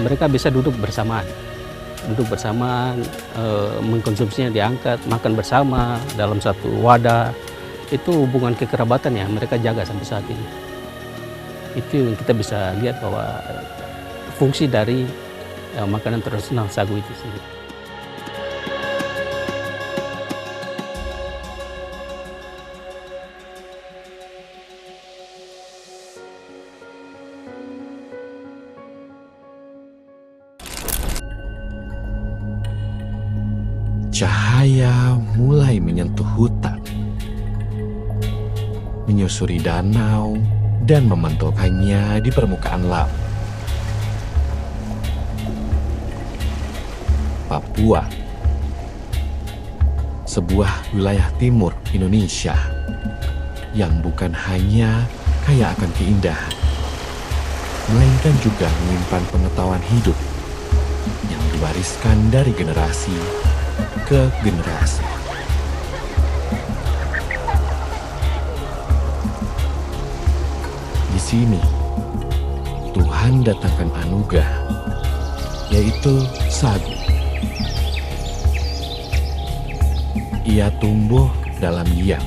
mereka bisa duduk bersamaan, mengkonsumsinya diangkat, makan bersama dalam satu wadah. Itu hubungan kekerabatan yang mereka jaga sampai saat ini. Itu yang kita bisa lihat bahwa fungsi dari makanan tradisional sagu itu sendiri. Cahaya mulai menyentuh hutan, menyusuri danau, dan memantulkannya di permukaan laut. Papua, sebuah wilayah timur Indonesia yang bukan hanya kaya akan keindahan, melainkan juga menyimpan pengetahuan hidup yang diwariskan dari generasi ke generasi. Di sini, Tuhan datangkan anugerah, yaitu sagu. Ia tumbuh dalam diam,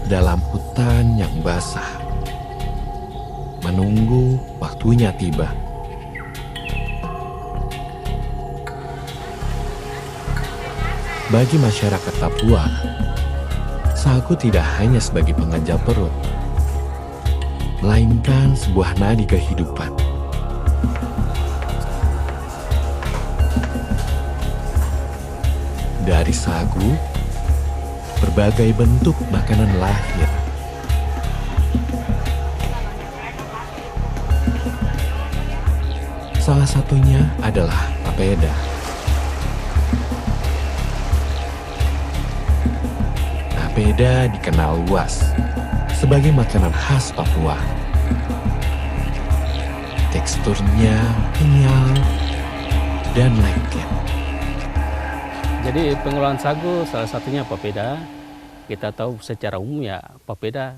dalam hutan yang basah, menunggu waktunya tiba. Bagi masyarakat Papua, sagu tidak hanya sebagai pengajar perut, melainkan sebuah nadi kehidupan. Dari sagu, berbagai bentuk makanan lahir. Salah satunya adalah papeda. Papeda dikenal luas sebagai makanan khas Papua. Teksturnya kenyal dan lengket. Jadi pengolahan sagu salah satunya papeda. Kita tahu secara umum ya papeda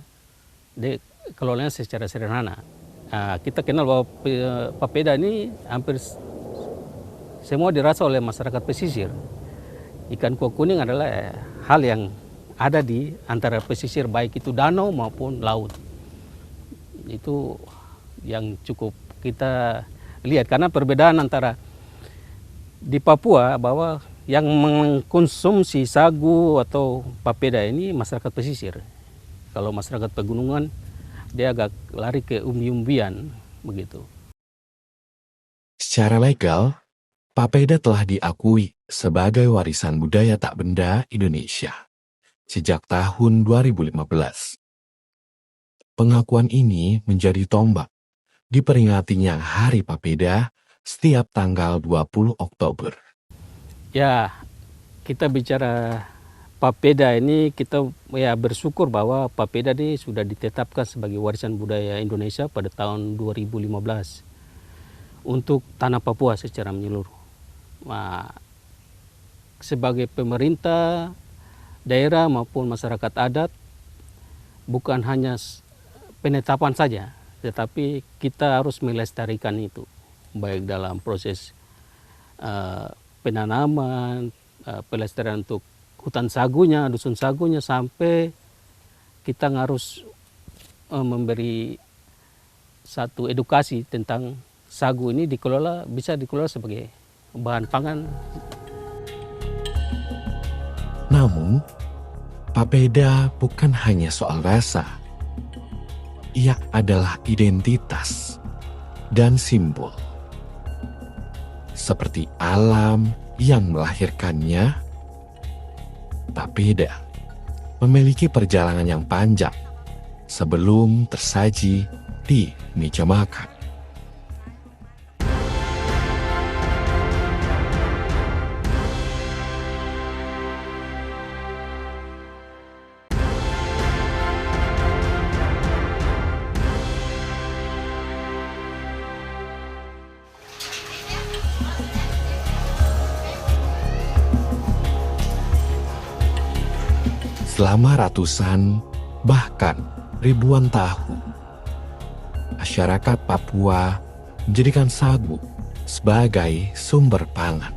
kelolanya secara sederhana. Nah, kita kenal bahwa papeda ini hampir semua dirasa oleh masyarakat pesisir. Ikan kuah kuning adalah hal yang ada di antara pesisir, baik itu danau maupun laut. Itu yang cukup kita lihat, karena perbedaan antara di Papua bahwa yang mengkonsumsi sagu atau papeda ini masyarakat pesisir. Kalau masyarakat pegunungan, dia agak lari ke umbi-umbian, begitu. Secara legal, papeda telah diakui sebagai warisan budaya tak benda Indonesia sejak tahun 2015. Pengakuan ini menjadi tombak diperingatinya Hari Papeda setiap tanggal 20 Oktober. Ya, kita bicara papeda ini, kita ya bersyukur bahwa papeda ini sudah ditetapkan sebagai warisan budaya Indonesia pada tahun 2015 untuk tanah Papua secara menyeluruh. Nah, sebagai pemerintah daerah maupun masyarakat adat, bukan hanya penetapan saja, tetapi kita harus melestarikan itu, baik dalam proses penanaman, pelestarian untuk hutan sagunya, dusun sagunya, sampai kita harus memberi satu edukasi tentang sagu ini bisa dikelola sebagai bahan pangan. Namun, papeda bukan hanya soal rasa. Ia adalah identitas dan simbol. Seperti alam yang melahirkannya, papeda memiliki perjalanan yang panjang sebelum tersaji di meja makan. Selama ratusan, bahkan ribuan tahun, masyarakat Papua menjadikan sagu sebagai sumber pangan.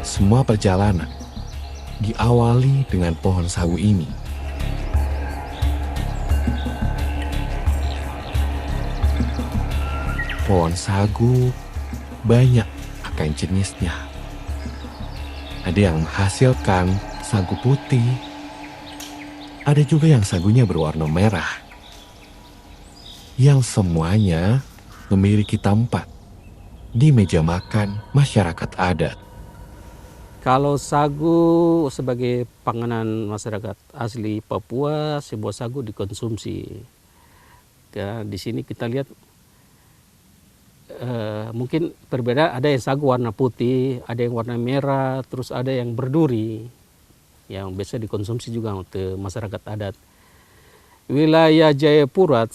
Semua perjalanan diawali dengan pohon sagu ini. Pohon sagu banyak akan jenisnya. Ada yang menghasilkan sagu putih, ada juga yang sagunya berwarna merah, yang semuanya memiliki tempat di meja makan masyarakat adat. Kalau sagu sebagai panganan masyarakat asli Papua, sebuah sagu dikonsumsi. Ya, di sini kita lihat mungkin berbeda, ada yang sagu warna putih, ada yang warna merah, terus ada yang berduri, yang biasa dikonsumsi juga untuk masyarakat adat. Wilayah Jayapura,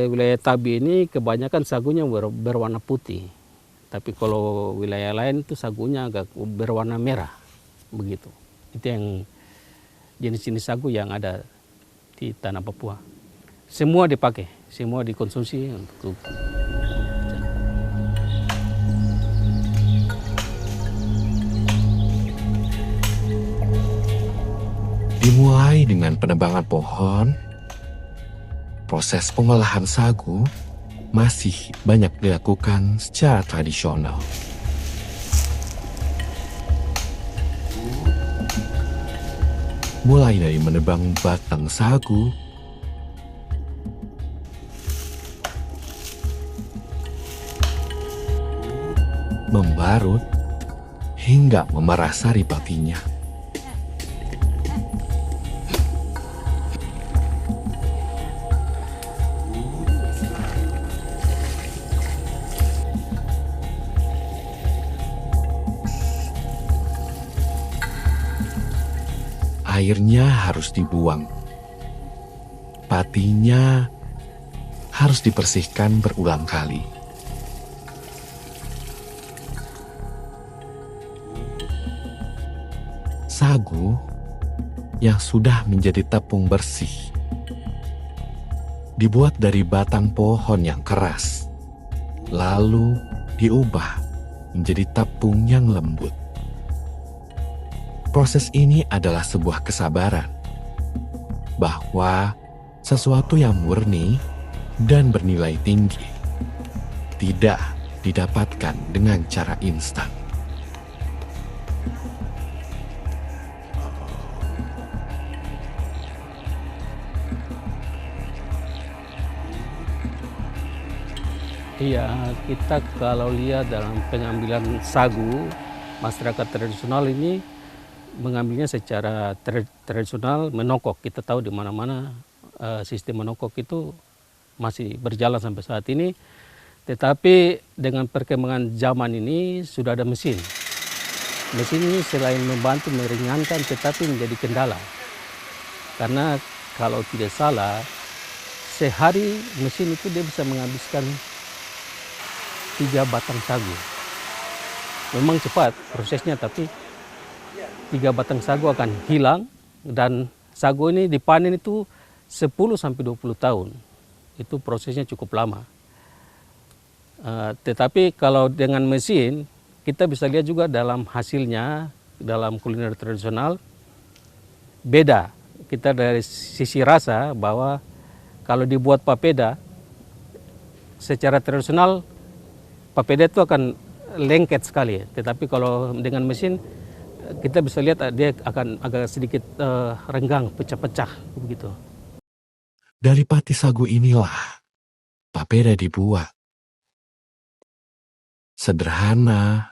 wilayah Tabi ini kebanyakan sagunya berwarna putih. Tapi kalau wilayah lain itu sagunya agak berwarna merah, begitu. Itu yang jenis-jenis sagu yang ada di tanah Papua. Semua dipakai, semua dikonsumsi untuk Dimulai dengan penebangan pohon, proses pengolahan sagu masih banyak dilakukan secara tradisional. Mulai dari menebang batang sagu, membarut, hingga memerah sari patinya. Airnya harus dibuang. Patinya harus dibersihkan berulang kali. Sagu yang sudah menjadi tepung bersih dibuat dari batang pohon yang keras, lalu diubah menjadi tepung yang lembut. Proses ini adalah sebuah kesabaran bahwa sesuatu yang murni dan bernilai tinggi tidak didapatkan dengan cara instan. Iya, kita kalau lihat dalam pengambilan sagu, masyarakat tradisional ini mengambilnya secara tradisional, menokok. Kita tahu di mana-mana sistem menokok itu masih berjalan sampai saat ini. Tetapi dengan perkembangan zaman ini sudah ada mesin. Mesin ini selain membantu meringankan, tetapi menjadi kendala. Karena kalau tidak salah, sehari mesin itu dia bisa menghabiskan 3 batang sagu. Memang cepat prosesnya, tapi 3 batang sagu akan hilang, dan sagu ini dipanen itu 10-20 tahun. Itu prosesnya cukup lama. Tetapi kalau dengan mesin, kita bisa lihat juga dalam hasilnya, dalam kuliner tradisional, beda. Kita dari sisi rasa bahwa kalau dibuat papeda, secara tradisional, papeda itu akan lengket sekali. Tetapi kalau dengan mesin, kita bisa lihat dia akan agak sedikit renggang, pecah-pecah begitu. Dari pati sagu inilah papeda dibuat. Sederhana,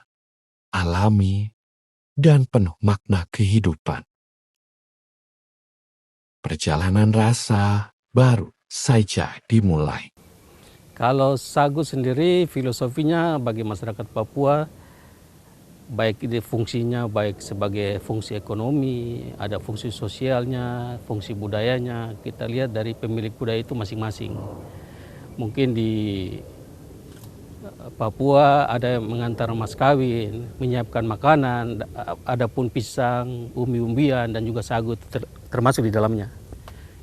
alami, dan penuh makna kehidupan. Perjalanan rasa baru saja dimulai. Kalau sagu sendiri, filosofinya bagi masyarakat Papua, baik ini fungsinya baik sebagai fungsi ekonomi, ada fungsi sosialnya, fungsi budayanya. Kita lihat dari pemilik budaya itu masing-masing. Mungkin di Papua ada yang mengantar mas kawin, menyiapkan makanan, ada pun pisang, umbi-umbian dan juga sagu termasuk di dalamnya.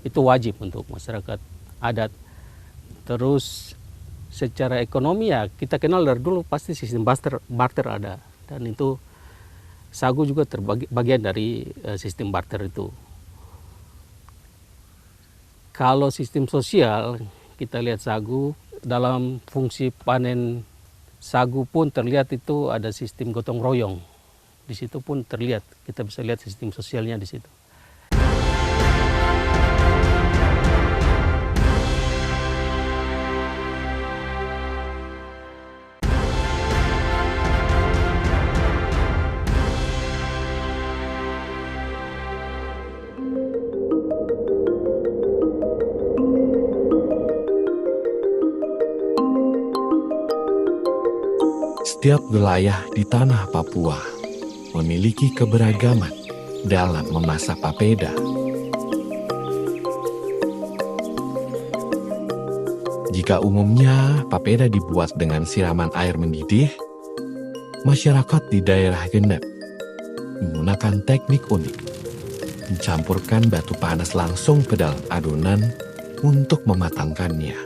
Itu wajib untuk masyarakat adat. Terus secara ekonomi ya kita kenal dari dulu pasti sistem barter ada, dan itu sagu juga bagian dari sistem barter itu. Kalau sistem sosial kita lihat sagu dalam fungsi panen sagu pun terlihat itu ada sistem gotong royong. Di situ pun terlihat, kita bisa lihat sistem sosialnya di situ. Setiap wilayah di tanah Papua memiliki keberagaman dalam memasak papeda. Jika umumnya papeda dibuat dengan siraman air mendidih, masyarakat di daerah Genep menggunakan teknik unik, mencampurkan batu panas langsung ke dalam adonan untuk mematangkannya.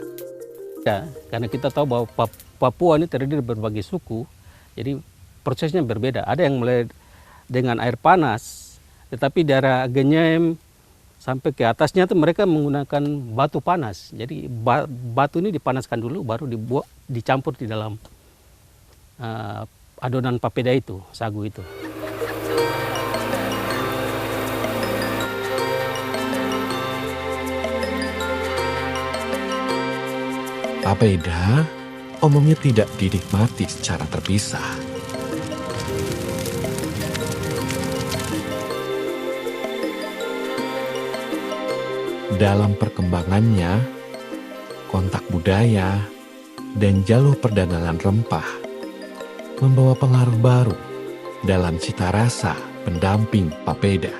Ya, karena kita tahu bahwa Papua ini terdiri dari berbagai suku, jadi prosesnya berbeda. Ada yang mulai dengan air panas, tetapi daerah Genyem sampai ke atasnya tuh mereka menggunakan batu panas. Jadi batu ini dipanaskan dulu, baru dicampur di dalam adonan papeda itu, sagu itu. Papeda umumnya tidak dinikmati secara terpisah. Dalam perkembangannya, kontak budaya dan jalur perdagangan rempah membawa pengaruh baru dalam cita rasa pendamping papeda.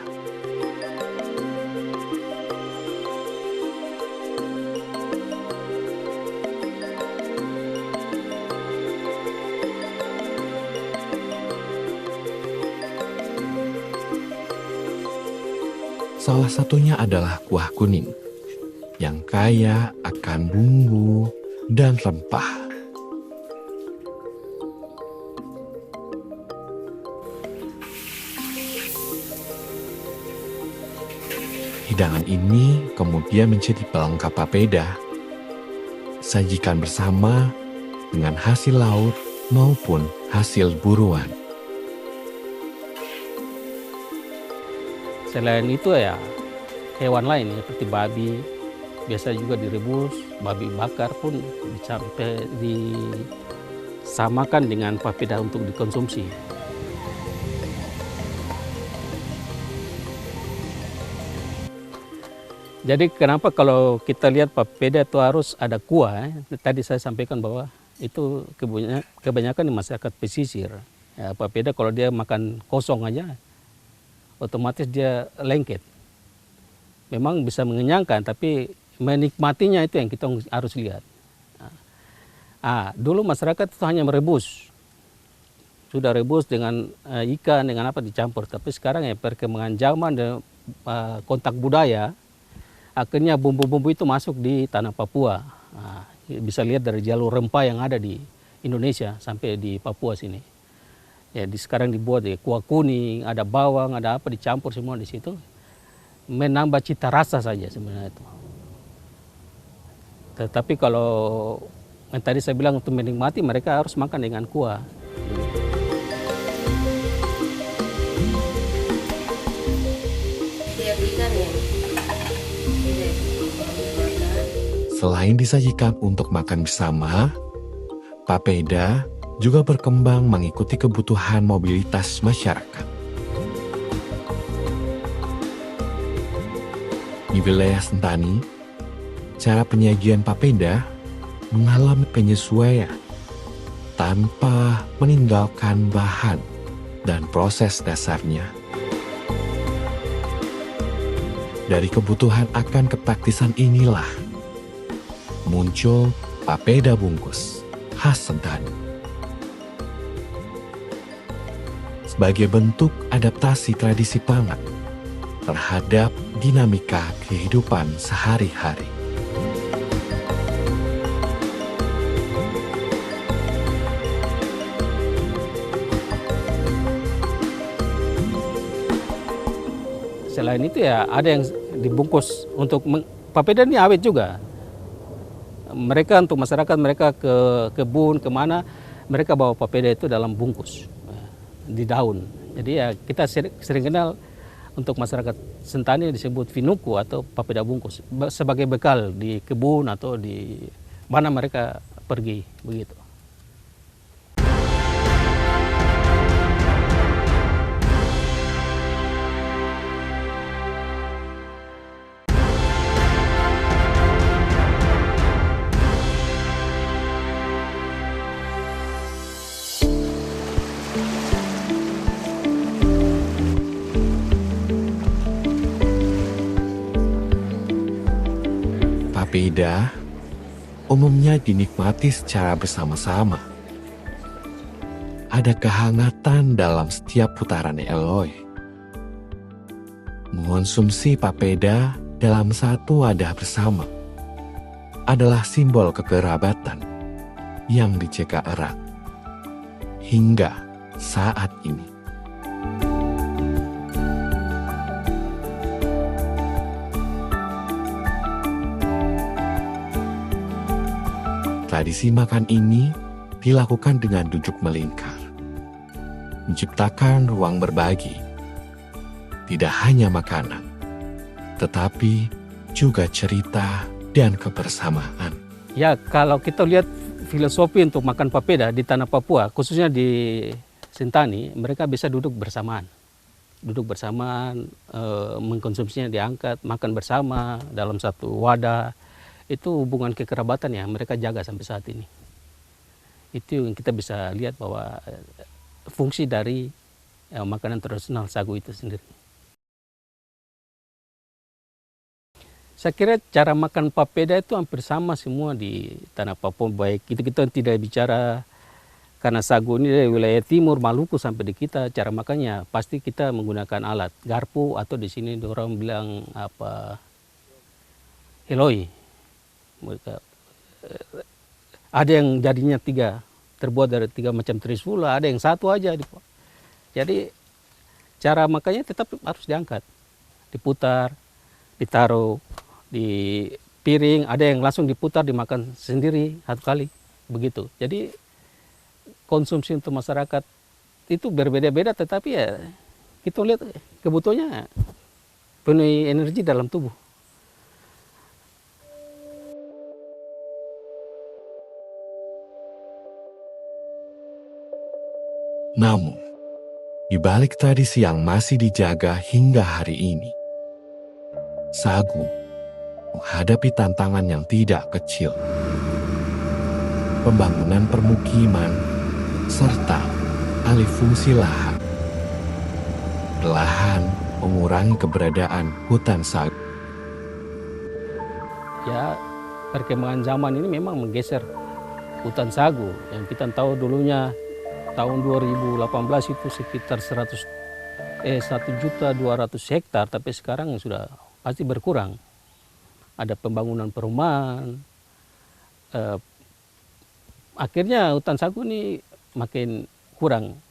Salah satunya adalah kuah kuning yang kaya akan bumbu dan rempah. Hidangan ini kemudian menjadi pelengkap papeda. Sajikan bersama dengan hasil laut maupun hasil buruan. Selain itu ya hewan lain seperti babi biasa juga direbus, babi bakar pun disamakan dengan papeda untuk dikonsumsi. Jadi kenapa kalau kita lihat papeda itu harus ada kuah? Tadi saya sampaikan bahwa itu kebanyakan di masyarakat pesisir. Ya, papeda kalau dia makan kosong aja, otomatis dia lengket. Memang bisa mengenyangkan, tapi menikmatinya itu yang kita harus lihat. Dulu masyarakat itu hanya merebus. Sudah rebus dengan ikan, dengan apa dicampur. Tapi sekarang ya perkembangan zaman dan kontak budaya, akhirnya bumbu-bumbu itu masuk di tanah Papua. Bisa lihat dari jalur rempah yang ada di Indonesia sampai di Papua sini. Ya, sekarang dibuat ya kuah kuning, ada bawang, ada apa dicampur semua di situ, menambah cita rasa saja sebenarnya itu. Tetapi kalau yang tadi saya bilang untuk menikmati, mereka harus makan dengan kuah. Selain disajikan untuk makan bersama, papeda juga berkembang mengikuti kebutuhan mobilitas masyarakat. Di wilayah Sentani, cara penyajian papeda mengalami penyesuaian tanpa meninggalkan bahan dan proses dasarnya. Dari kebutuhan akan kepraktisan inilah muncul papeda bungkus khas Sentani. Sebagai bentuk adaptasi tradisi pangan terhadap dinamika kehidupan sehari-hari. Selain itu ya ada yang dibungkus untuk papeda ini awet juga. Mereka untuk masyarakat mereka ke kebun kemana mereka bawa papeda itu dalam bungkus di daun. Jadi ya kita sering kenal untuk masyarakat Sentani disebut finuku atau papeda bungkus sebagai bekal di kebun atau di mana mereka pergi begitu. Papeda umumnya dinikmati secara bersama-sama. Ada kehangatan dalam setiap putaran eloi. Mengonsumsi papeda dalam satu wadah bersama adalah simbol kekerabatan yang dijaga erat hingga saat ini. Tradisi makan ini dilakukan dengan duduk melingkar, menciptakan ruang berbagi. Tidak hanya makanan, tetapi juga cerita dan kebersamaan. Ya kalau kita lihat filosofi untuk makan papeda di tanah Papua, khususnya di Sentani, mereka bisa duduk bersamaan. Duduk bersamaan, mengkonsumsinya diangkat, makan bersama dalam satu wadah. Itu hubungan kekerabatan yang mereka jaga sampai saat ini. Itu yang kita bisa lihat bahwa fungsi dari makanan tradisional sagu itu sendiri. Saya kira cara makan papeda itu hampir sama semua di tanah Papua. Baik itu kita tidak bicara karena sagu ini dari wilayah timur Maluku sampai di kita, cara makannya pasti kita menggunakan alat garpu atau di sini orang bilang apa eloi. Ada yang jadinya terbuat dari 3 macam trisula, ada yang satu aja. Jadi cara makannya tetap harus diangkat, diputar, ditaruh di piring, ada yang langsung diputar dimakan sendiri satu kali, begitu. Jadi konsumsi untuk masyarakat itu berbeda-beda, tetapi ya kita lihat kebutuhannya penuhi energi dalam tubuh. Namun, di balik tradisi yang masih dijaga hingga hari ini, sagu menghadapi tantangan yang tidak kecil. Pembangunan permukiman serta alih fungsi lahan perlahan mengurangi keberadaan hutan sagu. Ya, perkembangan zaman ini memang menggeser hutan sagu yang kita tahu dulunya tahun 2018 itu sekitar 1.200.000 hektar, tapi sekarang sudah pasti berkurang. Ada pembangunan perumahan, akhirnya hutan sagu ini makin kurang.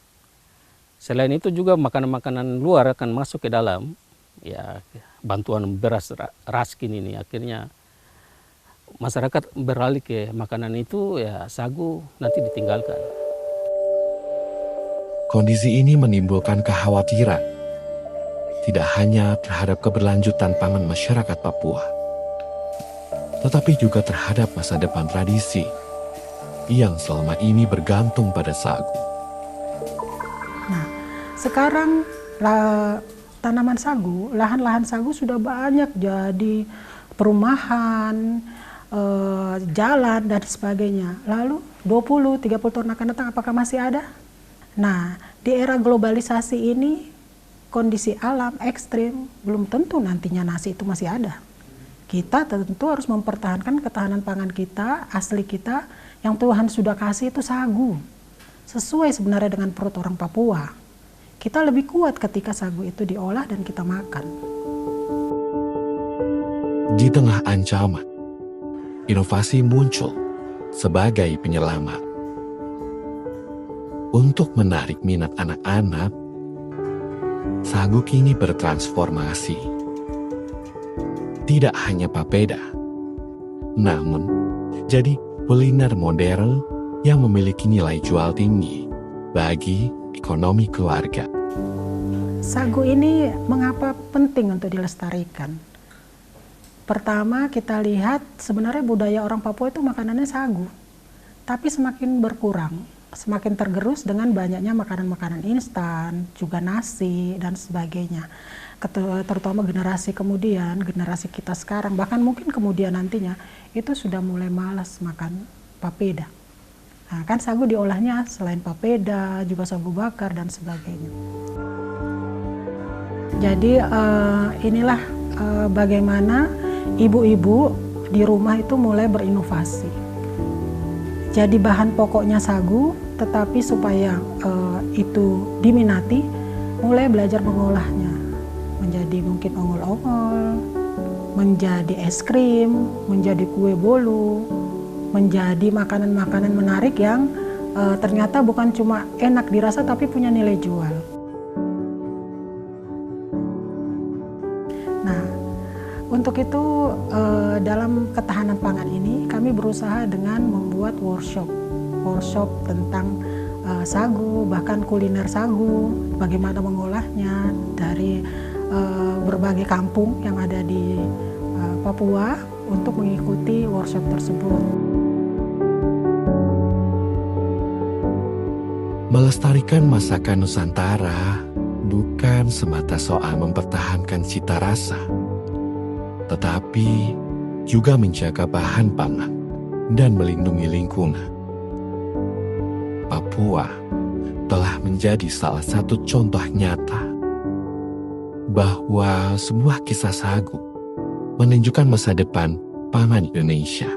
Selain itu juga makanan-makanan luar akan masuk ke dalam, ya bantuan beras raskin ini akhirnya masyarakat beralih ke makanan itu, ya sagu nanti ditinggalkan. Kondisi ini menimbulkan kekhawatiran, tidak hanya terhadap keberlanjutan pangan masyarakat Papua, tetapi juga terhadap masa depan tradisi yang selama ini bergantung pada sagu. Nah, sekarang tanaman sagu, lahan-lahan sagu sudah banyak jadi perumahan, jalan dan sebagainya. Lalu 20-30 tahun akan datang apakah masih ada? Nah, di era globalisasi ini kondisi alam ekstrim belum tentu nantinya nasi itu masih ada. kita tentu harus mempertahankan ketahanan pangan kita, asli kita, yang Tuhan sudah kasih itu sagu. Sesuai sebenarnya dengan perut orang Papua. Kita lebih kuat ketika sagu itu diolah dan kita makan. Di tengah ancaman, inovasi muncul sebagai penyelamat. Untuk menarik minat anak-anak, sagu kini bertransformasi. Tidak hanya papeda, namun jadi kuliner modern yang memiliki nilai jual tinggi bagi ekonomi keluarga. Sagu ini mengapa penting untuk dilestarikan? Pertama, kita lihat sebenarnya budaya orang Papua itu makanannya sagu, tapi semakin berkurang, semakin tergerus dengan banyaknya makanan-makanan instan, juga nasi dan sebagainya. Terutama generasi kemudian, generasi kita sekarang, bahkan mungkin kemudian nantinya, itu sudah mulai malas makan papeda. Nah, kan sagu diolahnya selain papeda, juga sagu bakar dan sebagainya. Jadi inilah bagaimana ibu-ibu di rumah itu mulai berinovasi. Jadi bahan pokoknya sagu, tetapi supaya itu diminati, mulai belajar mengolahnya. Menjadi mungkin ongol-ongol, menjadi es krim, menjadi kue bolu, menjadi makanan-makanan menarik yang ternyata bukan cuma enak dirasa tapi punya nilai jual. Nah, untuk itu dalam ketahanan pangan ini kami berusaha dengan membuat workshop tentang sagu, bahkan kuliner sagu, bagaimana mengolahnya dari berbagai kampung yang ada di Papua untuk mengikuti workshop tersebut. Melestarikan masakan Nusantara bukan semata soal mempertahankan cita rasa, tetapi juga menjaga bahan pangan dan melindungi lingkungan. Papua telah menjadi salah satu contoh nyata bahwa sebuah kisah sagu menunjukkan masa depan pangan Indonesia.